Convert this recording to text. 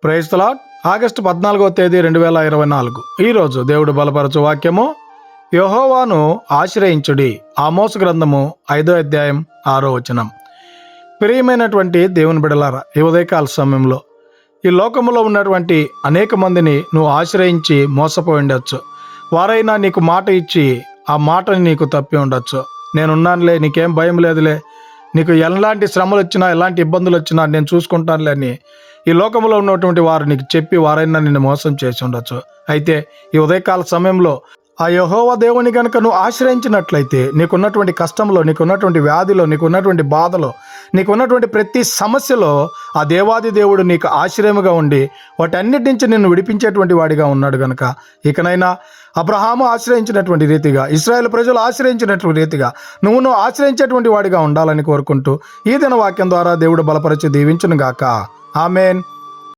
Praise the Lord. August 14వ తేదీ 2024. ఈరోజు దేవుడు బలపరచు వాక్యము, యెహోవాను ఆశ్రయించుడి. ఆమోసు గ్రంథము 5వ అధ్యాయం 6వ వచనం. ప్రియమైనటువంటి దేవుని బిడలారా, ఈ ఉదయకాల సమయంలో ఈ లోకంలో ఉన్నటువంటి అనేక మందిని నువ్వు ఆశ్రయించి మోసపోయి ఉండొచ్చు. వారైనా నీకు మాట ఇచ్చి ఆ మాటని నీకు తప్పి ఉండొచ్చు. నేనున్నానులే, నీకేం భయం లేదులే, నీకు ఎలాంటి శ్రమలు వచ్చినా ఎలాంటి ఇబ్బందులు వచ్చినా నేను చూసుకుంటానులే అని ఈ లోకంలో ఉన్నటువంటి వారు నీకు చెప్పి వారైనా నిన్ను మోసం చేసి ఉండొచ్చు. అయితే ఈ ఉదయకాల సమయంలో ఆ యెహోవా దేవుని కనుక నువ్వు ఆశ్రయించినట్లయితే నీకున్నటువంటి కష్టంలో, నీకున్నటువంటి వ్యాధిలో, నీకున్నటువంటి బాధలో, నీకున్నటువంటి ప్రతి సమస్యలో ఆ దేవాది దేవుడు నీకు ఆశ్రయముగా ఉండి వాటన్నిటి నుంచి నిన్ను విడిపించేటువంటి వాడిగా ఉన్నాడు కనుక ఇకనైనా అబ్రహాము ఆశ్రయించినటువంటి రీతిగా, ఇశ్రాయేలు ప్రజలు ఆశ్రయించినటువంటి రీతిగా నువ్వు ఆశ్రయించేటువంటి వాడిగా ఉండాలని కోరుకుంటూ ఈ దిన వాక్యం ద్వారా దేవుడు బలపరిచి దీవించును గాక. ఆమేన్.